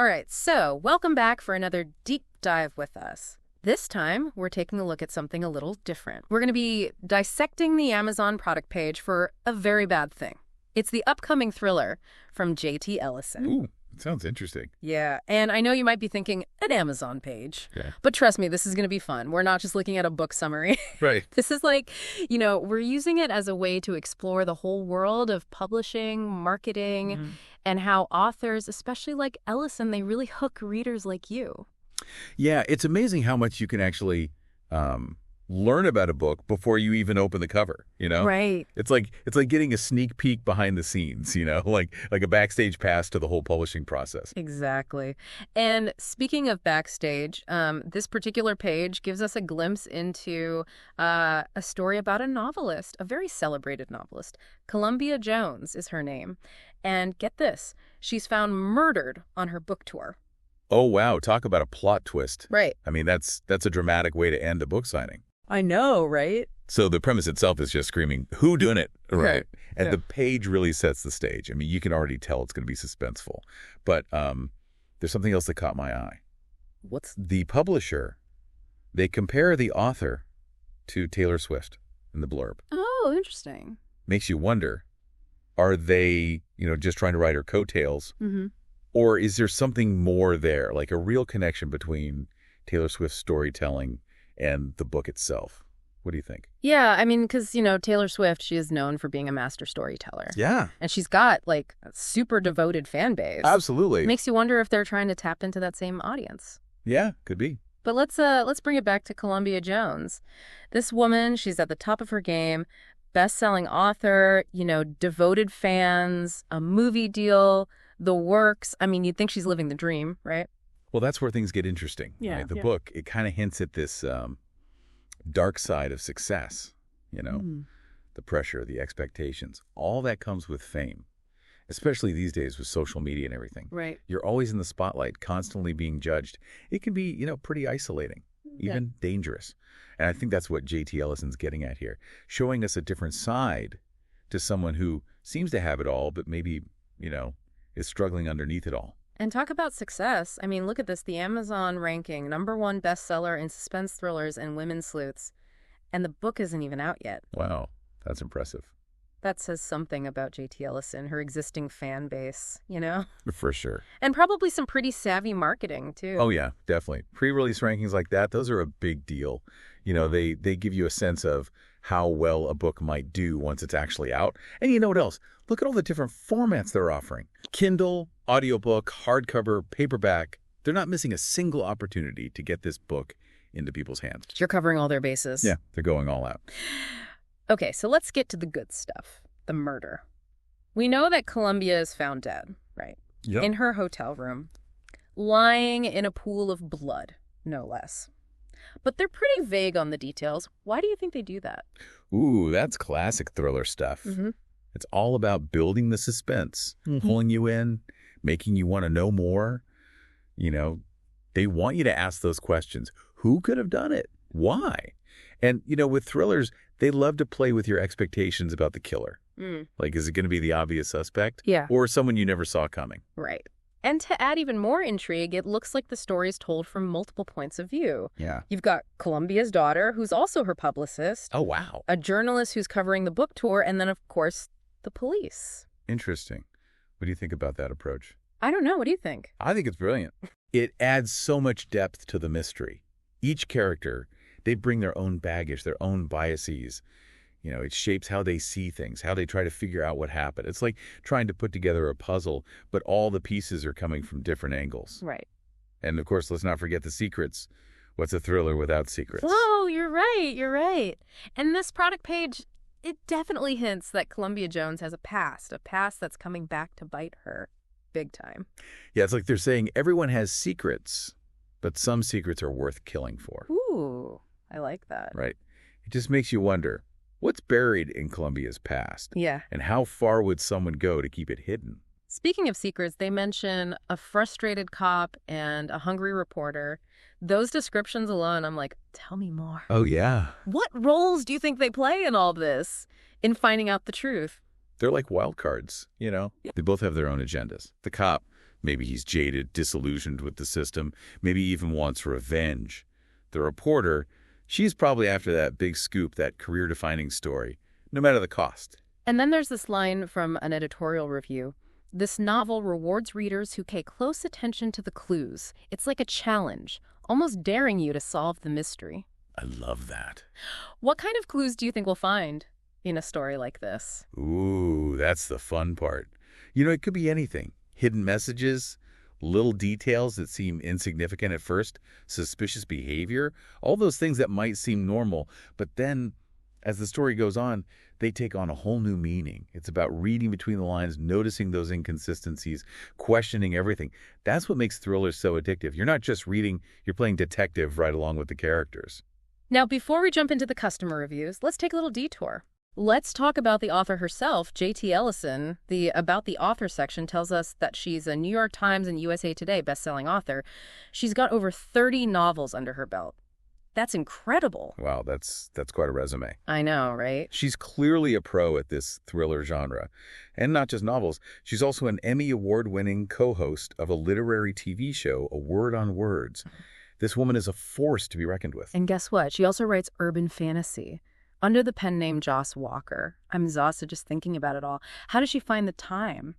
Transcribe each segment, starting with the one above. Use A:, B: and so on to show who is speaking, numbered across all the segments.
A: All right, so welcome back for another deep dive with us. This time, we're taking a look at something a little different. We're going to be dissecting the Amazon product page for a very bad thing. It's the upcoming thriller from J.T. Ellison.
B: Ooh, it sounds interesting.
A: Yeah, and I know you might be thinking, an Amazon page.
B: Yeah.
A: But trust me, this is going to be fun. We're not just looking at a book summary.
B: Right.
A: This is like, we're using it as a way to explore the whole world of publishing, marketing, and how authors, especially like Ellison, they really hook readers like you.
B: Yeah, it's amazing how much you can actually learn about a book before you even open the cover,
A: Right.
B: It's like getting a sneak peek behind the scenes, like a backstage pass to the whole publishing process.
A: Exactly. And speaking of backstage, this particular page gives us a glimpse into a story about a novelist, a very celebrated novelist. Columbia Jones is her name. And get this, she's found murdered on her book tour.
B: Oh, wow. Talk about a plot twist.
A: Right.
B: I mean, that's a dramatic way to end a book signing.
A: I know, right?
B: So the premise itself is just screaming, who done it? Right. And
A: Yeah.
B: the page really sets the stage. I mean, you can already tell it's going to be suspenseful. But there's something else that caught my eye.
A: What's...
B: The publisher, they compare the author to Taylor Swift in the blurb.
A: Oh, interesting.
B: Makes you wonder, are they, just trying to ride her coattails?
A: Mm-hmm.
B: Or is there something more there, like a real connection between Taylor Swift's storytelling and the book itself? What do you think?
A: Yeah, I mean, because, Taylor Swift, she is known for being a master storyteller.
B: Yeah.
A: And she's got, like, a super devoted fan base.
B: Absolutely.
A: Makes you wonder if they're trying to tap into that same audience.
B: Yeah, could be.
A: But let's bring it back to Columbia Jones. This woman, she's at the top of her game, best-selling author, devoted fans, a movie deal, the works. I mean, you'd think she's living the dream, right?
B: Well, that's where things get interesting.
A: Yeah.
B: Right? The book, it kind of hints at this dark side of success, the pressure, the expectations. All that comes with fame, especially these days with social media and everything.
A: Right.
B: You're always in the spotlight, constantly being judged. It can be, pretty isolating, even dangerous. And I think that's what J.T. Ellison's getting at here, showing us a different side to someone who seems to have it all, but maybe, is struggling underneath it all.
A: And talk about success. I mean, look at this. The Amazon ranking, #1 bestseller in suspense thrillers and women's sleuths. And the book isn't even out yet.
B: Wow, that's impressive.
A: That says something about J.T. Ellison, her existing fan base,
B: For sure.
A: And probably some pretty savvy marketing, too.
B: Oh, yeah, definitely. Pre-release rankings like that, those are a big deal. They give you a sense of how well a book might do once it's actually out. And you know what else? Look at all the different formats they're offering. Kindle, audiobook, hardcover, paperback. They're not missing a single opportunity to get this book into people's hands.
A: You're covering all their bases.
B: Yeah, they're going all out.
A: Okay, so let's get to the good stuff, the murder. We know that Columbia is found dead, right?
B: Yep.
A: In her hotel room, lying in a pool of blood, no less. But they're pretty vague on the details. Why do you think they do that?
B: Ooh, that's classic thriller stuff.
A: Mm-hmm.
B: It's all about building the suspense, pulling you in, making you want to know more. They want you to ask those questions. Who could have done it? Why? And, with thrillers, they love to play with your expectations about the killer. Like, is it going to be the obvious suspect?
A: Yeah.
B: Or someone you never saw coming?
A: Right. And to add even more intrigue, it looks like the story's told from multiple points of view.
B: Yeah.
A: You've got Columbia's daughter, who's also her publicist,
B: Oh, wow.
A: a journalist who's covering the book tour, and then, of course, the police.
B: Interesting. What do you think about that approach?
A: I don't know. What do you think?
B: I think it's brilliant. It adds so much depth to the mystery. Each character, they bring their own baggage, their own biases. It shapes how they see things, how they try to figure out what happened. It's like trying to put together a puzzle, but all the pieces are coming from different angles.
A: Right.
B: And, of course, let's not forget the secrets. What's a thriller without secrets?
A: Whoa, you're right. And this product page, it definitely hints that Columbia Jones has a past that's coming back to bite her big time.
B: Yeah, it's like they're saying everyone has secrets, but some secrets are worth killing for.
A: Ooh, I like that.
B: Right. It just makes you wonder, what's buried in Columbia's past?
A: Yeah.
B: And how far would someone go to keep it hidden?
A: Speaking of secrets, they mention a frustrated cop and a hungry reporter. Those descriptions alone, I'm like, tell me more.
B: Oh, yeah.
A: What roles do you think they play in all this, in finding out the truth?
B: They're like wild cards, They both have their own agendas. The cop, Maybe he's jaded, disillusioned with the system, maybe even wants revenge. The reporter, she's probably after that big scoop, that career-defining story, no matter the cost.
A: And then there's this line from an editorial review. This novel rewards readers who pay close attention to the clues. It's like a challenge, almost daring you to solve the mystery.
B: I love that.
A: What kind of clues do you think we'll find in a story like this?
B: Ooh, that's the fun part. It could be anything. Hidden messages, little details that seem insignificant at first, suspicious behavior, all those things that might seem normal, but then, as the story goes on, they take on a whole new meaning. It's about reading between the lines, noticing those inconsistencies, questioning everything. That's what makes thrillers so addictive. You're not just reading, you're playing detective right along with the characters.
A: Now, before we jump into the customer reviews, let's take a little detour. Let's talk about the author herself, J.T. Ellison. The About the Author section tells us that she's a New York Times and USA Today bestselling author. She's got over 30 novels under her belt. That's incredible.
B: Wow, that's quite a resume.
A: I know, right?
B: She's clearly a pro at this thriller genre. And not just novels, she's also an Emmy Award-winning co-host of a literary TV show, A Word on Words. This woman is a force to be reckoned with.
A: And guess what? She also writes urban fantasy under the pen name Joss Walker. I'm exhausted just thinking about it all. How does she find the time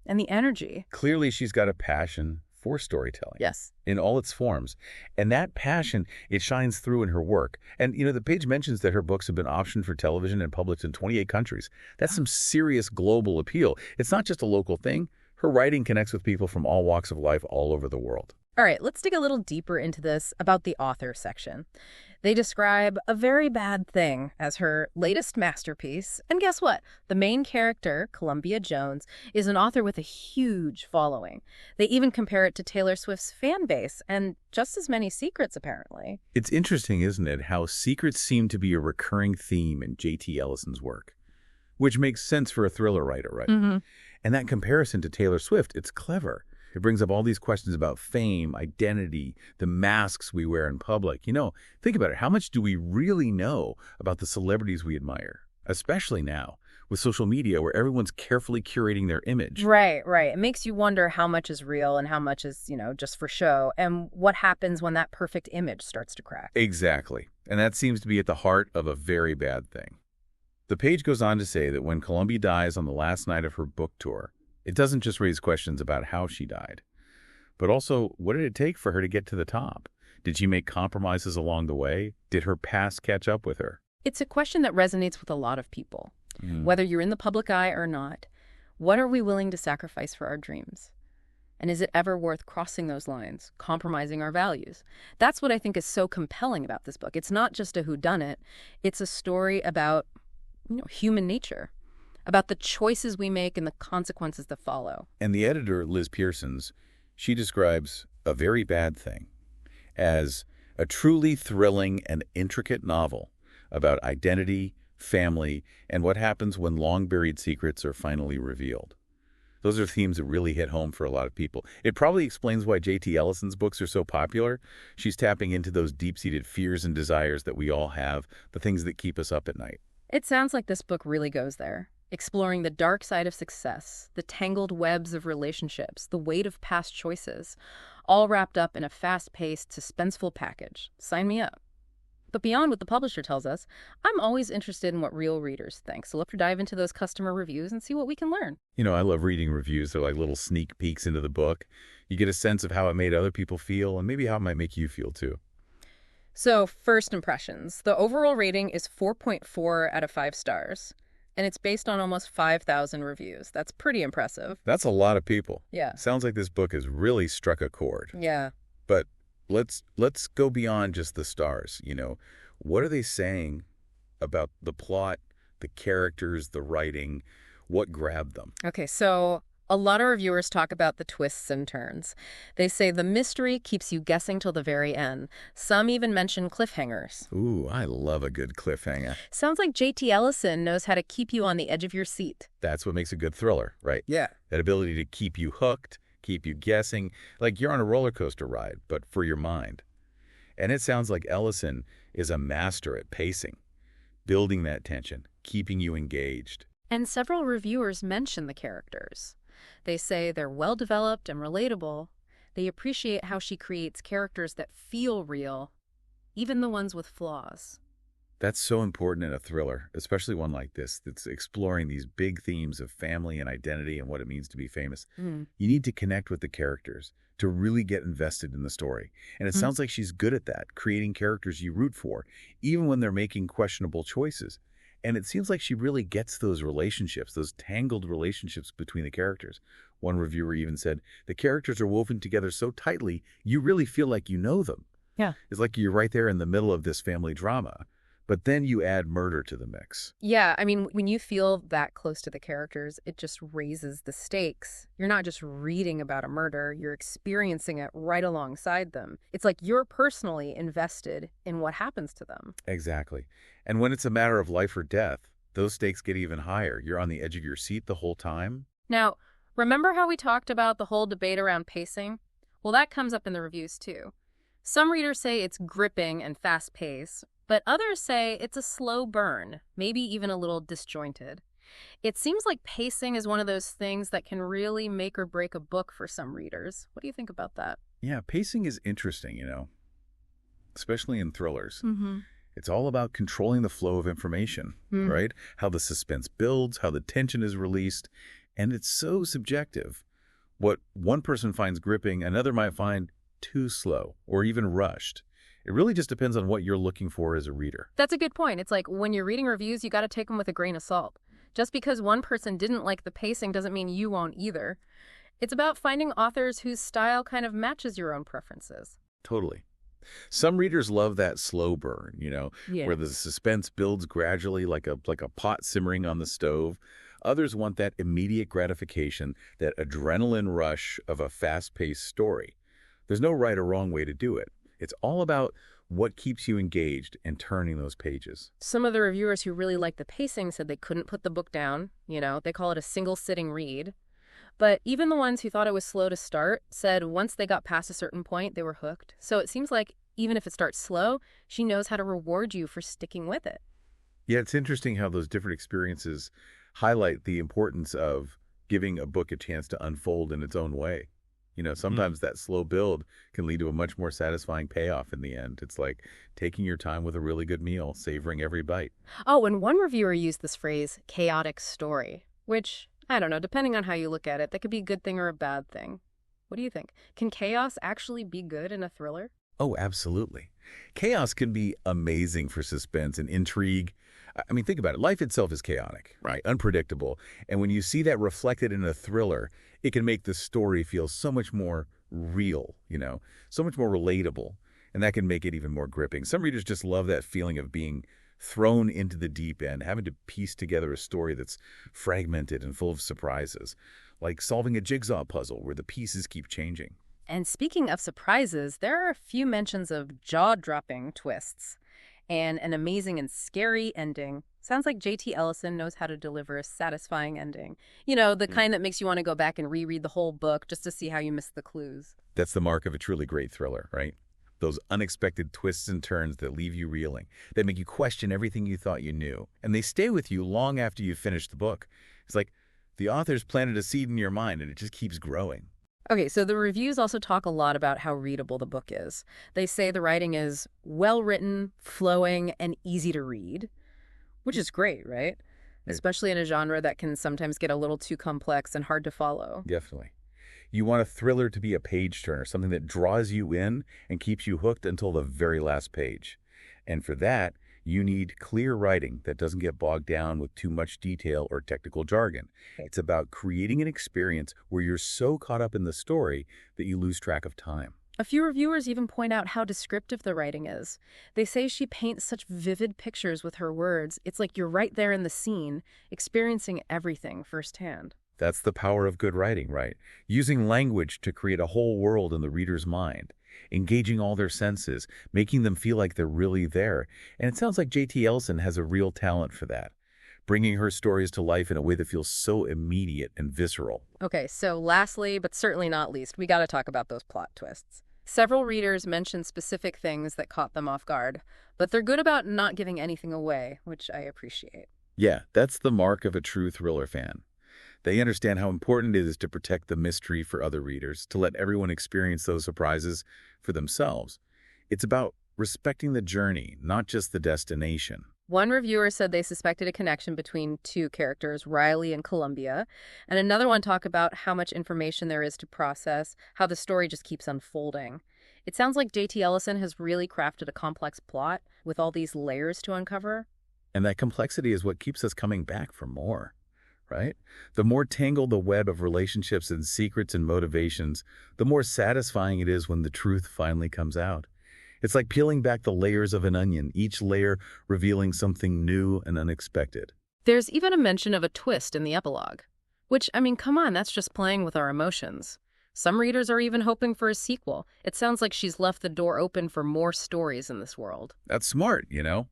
A: and the energy?
B: Clearly, she's got a passion for storytelling.
A: Yes.
B: In all its forms. And that passion, it shines through in her work. And, the page mentions that her books have been optioned for television and published in 28 countries. That's some serious global appeal. It's not just a local thing. Her writing connects with people from all walks of life all over the world.
A: All right, let's dig a little deeper into this About the Author section. They describe A Very Bad Thing as her latest masterpiece. And guess what? The main character, Columbia Jones, is an author with a huge following. They even compare it to Taylor Swift's fan base, and just as many secrets, apparently.
B: It's interesting, isn't it, how secrets seem to be a recurring theme in J.T. Ellison's work, which makes sense for a thriller writer, right?
A: Mm-hmm.
B: And that comparison to Taylor Swift, it's clever. It brings up all these questions about fame, identity, the masks we wear in public. Think about it. How much do we really know about the celebrities we admire? Especially now, with social media where everyone's carefully curating their image.
A: Right. It makes you wonder how much is real and how much is, just for show, and what happens when that perfect image starts to crack.
B: Exactly. And that seems to be at the heart of A Very Bad Thing. The page goes on to say that when Columbia dies on the last night of her book tour, it doesn't just raise questions about how she died, but also what did it take for her to get to the top? Did she make compromises along the way? Did her past catch up with her?
A: It's a question that resonates with a lot of people. Whether you're in the public eye or not, what are we willing to sacrifice for our dreams? And is it ever worth crossing those lines, compromising our values? That's what I think is so compelling about this book. It's not just a whodunit. It's a story about, human nature, about the choices we make and the consequences that follow.
B: And the editor, Liz Pearsons, she describes A Very Bad Thing as a truly thrilling and intricate novel about identity, family, and what happens when long-buried secrets are finally revealed. Those are themes that really hit home for a lot of people. It probably explains why J.T. Ellison's books are so popular. She's tapping into those deep-seated fears and desires that we all have, the things that keep us up at night.
A: It sounds like this book really goes there, exploring the dark side of success, the tangled webs of relationships, the weight of past choices, all wrapped up in a fast-paced, suspenseful package. Sign me up. But beyond what the publisher tells us, I'm always interested in what real readers think. So let's dive into those customer reviews and see what we can learn.
B: I love reading reviews. They're like little sneak peeks into the book. You get a sense of how it made other people feel and maybe how it might make you feel too.
A: So first impressions. The overall rating is 4.4 out of 5 stars. And it's based on almost 5,000 reviews. That's pretty impressive.
B: That's a lot of people.
A: Yeah.
B: Sounds like this book has really struck a chord.
A: Yeah.
B: But let's go beyond just the stars. What are they saying about the plot, the characters, the writing? What grabbed them?
A: Okay, so a lot of reviewers talk about the twists and turns. They say the mystery keeps you guessing till the very end. Some even mention cliffhangers.
B: Ooh, I love a good cliffhanger.
A: Sounds like J.T. Ellison knows how to keep you on the edge of your seat.
B: That's what makes a good thriller, right?
A: Yeah.
B: That ability to keep you hooked, keep you guessing, like you're on a roller coaster ride, but for your mind. And it sounds like Ellison is a master at pacing, building that tension, keeping you engaged.
A: And several reviewers mention the characters. They say they're well-developed and relatable. They appreciate how she creates characters that feel real, even the ones with flaws.
B: That's so important in a thriller, especially one like this that's exploring these big themes of family and identity and what it means to be famous.
A: Mm.
B: You need to connect with the characters to really get invested in the story. And it sounds like she's good at that, creating characters you root for, even when they're making questionable choices. And it seems like she really gets those relationships, those tangled relationships between the characters. One reviewer even said, the characters are woven together so tightly, you really feel like you know them.
A: Yeah.
B: It's like you're right there in the middle of this family drama. But then you add murder to the mix.
A: Yeah, I mean, when you feel that close to the characters, it just raises the stakes. You're not just reading about a murder, you're experiencing it right alongside them. It's like you're personally invested in what happens to them.
B: Exactly. And when it's a matter of life or death, those stakes get even higher. You're on the edge of your seat the whole time.
A: Now, remember how we talked about the whole debate around pacing? Well, that comes up in the reviews too. Some readers say it's gripping and fast-paced, but others say it's a slow burn, maybe even a little disjointed. It seems like pacing is one of those things that can really make or break a book for some readers. What do you think about that?
B: Yeah, pacing is interesting, especially in thrillers.
A: Mm-hmm.
B: It's all about controlling the flow of information, right? How the suspense builds, how the tension is released, and it's so subjective. What one person finds gripping, another might find too slow or even rushed. It really just depends on what you're looking for as a reader.
A: That's a good point. It's like when you're reading reviews, you got to take them with a grain of salt. Just because one person didn't like the pacing doesn't mean you won't either. It's about finding authors whose style kind of matches your own preferences.
B: Totally. Some readers love that slow burn,
A: Yeah.
B: where the suspense builds gradually like a pot simmering on the stove. Others want that immediate gratification, that adrenaline rush of a fast-paced story. There's no right or wrong way to do it. It's all about what keeps you engaged and turning those pages.
A: Some of the reviewers who really liked the pacing said they couldn't put the book down. They call it a single sitting read. But even the ones who thought it was slow to start said once they got past a certain point, they were hooked. So it seems like even if it starts slow, she knows how to reward you for sticking with it.
B: Yeah, it's interesting how those different experiences highlight the importance of giving a book a chance to unfold in its own way. Sometimes that slow build can lead to a much more satisfying payoff in the end. It's like taking your time with a really good meal, savoring every bite.
A: Oh, and one reviewer used this phrase, chaotic story, which, I don't know, depending on how you look at it, that could be a good thing or a bad thing. What do you think? Can chaos actually be good in a thriller?
B: Oh, absolutely. Chaos can be amazing for suspense and intrigue. I mean, think about it. Life itself is chaotic, right? Unpredictable. And when you see that reflected in a thriller, it can make the story feel so much more real, so much more relatable. And that can make it even more gripping. Some readers just love that feeling of being thrown into the deep end, having to piece together a story that's fragmented and full of surprises, like solving a jigsaw puzzle where the pieces keep changing.
A: And speaking of surprises, there are a few mentions of jaw-dropping twists and an amazing and scary ending. Sounds like J.T. Ellison knows how to deliver a satisfying ending. The kind that makes you want to go back and reread the whole book just to see how you missed the clues.
B: That's the mark of a truly great thriller, right? Those unexpected twists and turns that leave you reeling, that make you question everything you thought you knew. And they stay with you long after you've finished the book. It's like the author's planted a seed in your mind and it just keeps growing.
A: Okay, so the reviews also talk a lot about how readable the book is. They say the writing is well-written, flowing, and easy to read, which is great, right? Especially in a genre that can sometimes get a little too complex and hard to follow.
B: Definitely. You want a thriller to be a page-turner, something that draws you in and keeps you hooked until the very last page. And for that, you need clear writing that doesn't get bogged down with too much detail or technical jargon. It's about creating an experience where you're so caught up in the story that you lose track of time.
A: A few reviewers even point out how descriptive the writing is. They say she paints such vivid pictures with her words. It's like you're right there in the scene, experiencing everything firsthand.
B: That's the power of good writing, right? Using language to create a whole world in the reader's mind, engaging all their senses, making them feel like they're really there. And it sounds like J.T. Ellison has a real talent for that, bringing her stories to life in a way that feels so immediate and visceral.
A: Okay, so lastly, but certainly not least, we got to talk about those plot twists. Several readers mention specific things that caught them off guard, but they're good about not giving anything away, which I appreciate.
B: Yeah, that's the mark of a true thriller fan. They understand how important it is to protect the mystery for other readers, to let everyone experience those surprises for themselves. It's about respecting the journey, not just the destination.
A: One reviewer said they suspected a connection between two characters, Riley and Columbia, and another one talked about how much information there is to process, how the story just keeps unfolding. It sounds like J.T. Ellison has really crafted a complex plot with all these layers to uncover.
B: And that complexity is what keeps us coming back for more, right? The more tangled the web of relationships and secrets and motivations, the more satisfying it is when the truth finally comes out. It's like peeling back the layers of an onion, each layer revealing something new and unexpected.
A: There's even a mention of a twist in the epilogue. Which, I mean, come on, that's just playing with our emotions. Some readers are even hoping for a sequel. It sounds like she's left the door open for more stories in this world.
B: That's smart, you know?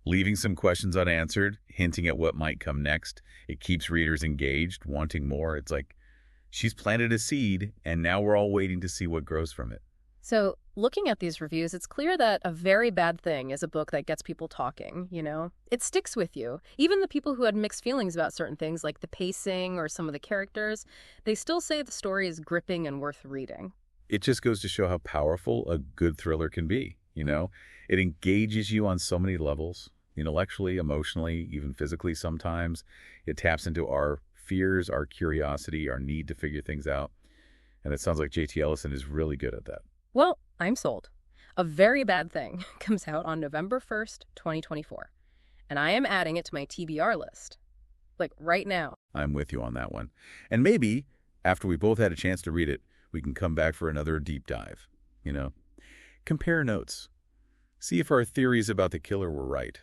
B: Leaving some questions unanswered, hinting at what might come next. It keeps readers engaged, wanting more. It's like she's planted a seed, and now we're all waiting to see what grows from it.
A: So, looking at these reviews, it's clear that A Very Bad Thing is a book that gets people talking, you know? It sticks with you. Even the people who had mixed feelings about certain things, like the pacing or some of the characters, they still say the story is gripping and worth reading.
B: It just goes to show how powerful a good thriller can be, you know? It engages you on so many levels, intellectually, emotionally, even physically sometimes. It taps into our fears, our curiosity, our need to figure things out. And it sounds like J.T. Ellison is really good at that.
A: Well, I'm sold. A Very Bad Thing comes out on November 1st, 2024. And I am adding it to my TBR list. Like, right now.
B: I'm with you on that one. And maybe, after we both had a chance to read it, we can come back for another deep dive, you know? Compare notes. See if our theories about the killer were right.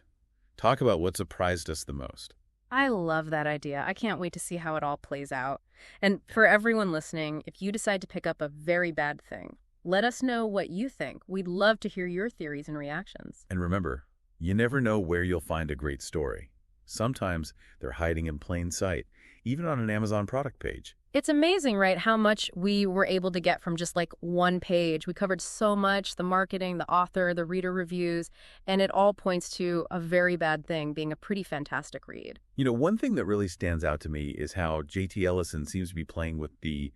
B: Talk about what surprised us the most.
A: I love that idea. I can't wait to see how it all plays out. And for everyone listening, if you decide to pick up A Very Bad Thing, let us know what you think. We'd love to hear your theories and reactions.
B: And remember, you never know where you'll find a great story. Sometimes they're hiding in plain sight, even on an Amazon product page.
A: It's amazing, right, how much we were able to get from just like one page. We covered so much, the marketing, the author, the reader reviews, and it all points to A Very Bad Thing being a pretty fantastic read.
B: You know, one thing that really stands out to me is how J.T. Ellison seems to be playing with the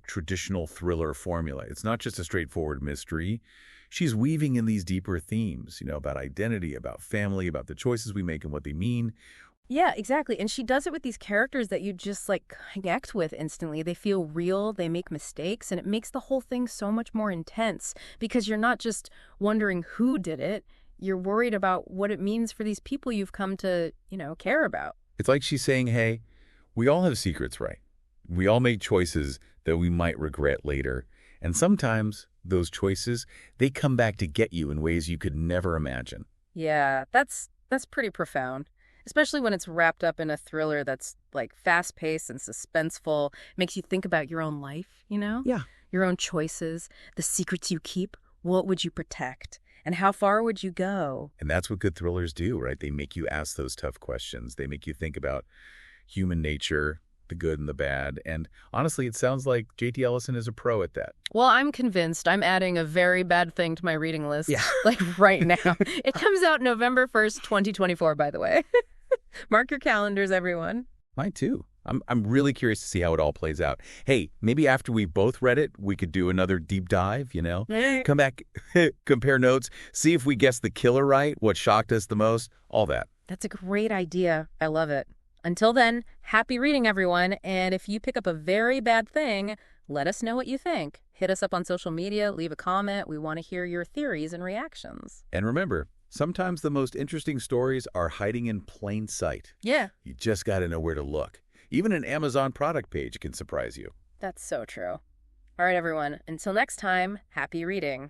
B: traditional thriller formula. It's not just a straightforward mystery. She's weaving in these deeper themes, you know, about identity, about family, about the choices we make and what they mean.
A: Yeah, exactly. And she does it with these characters that you just like connect with instantly. They feel real, they make mistakes, and it makes the whole thing so much more intense because you're not just wondering who did it. You're worried about what it means for these people you've come to, care about.
B: It's like she's saying, hey, we all have secrets, right? We all make choices that we might regret later. And sometimes those choices, they come back to get you in ways you could never imagine.
A: Yeah, that's pretty profound. Especially when it's wrapped up in a thriller that's like fast-paced and suspenseful, makes you think about your own life,
B: Yeah.
A: Your own choices, the secrets you keep, what would you protect, and how far would you go?
B: And that's what good thrillers do, right? They make you ask those tough questions. They make you think about human nature, the good and the bad. And honestly, it sounds like J.T. Ellison is a pro at that.
A: Well, I'm convinced. I'm adding A Very Bad Thing to my reading list.
B: Yeah.
A: Like right now. It comes out November 1st, 2024, by the way. Mark your calendars, everyone.
B: Mine too. I'm really curious to see how it all plays out. Hey, maybe after we both read it, we could do another deep dive, Come back, compare notes, see if we guessed the killer right, what shocked us the most, all that.
A: That's a great idea. I love it. Until then, happy reading, everyone. And if you pick up A Very Bad Thing, let us know what you think. Hit us up on social media, leave a comment. We want to hear your theories and reactions.
B: And remember, sometimes the most interesting stories are hiding in plain sight.
A: Yeah.
B: You just got to know where to look. Even an Amazon product page can surprise you.
A: That's so true. All right, everyone. Until next time, happy reading.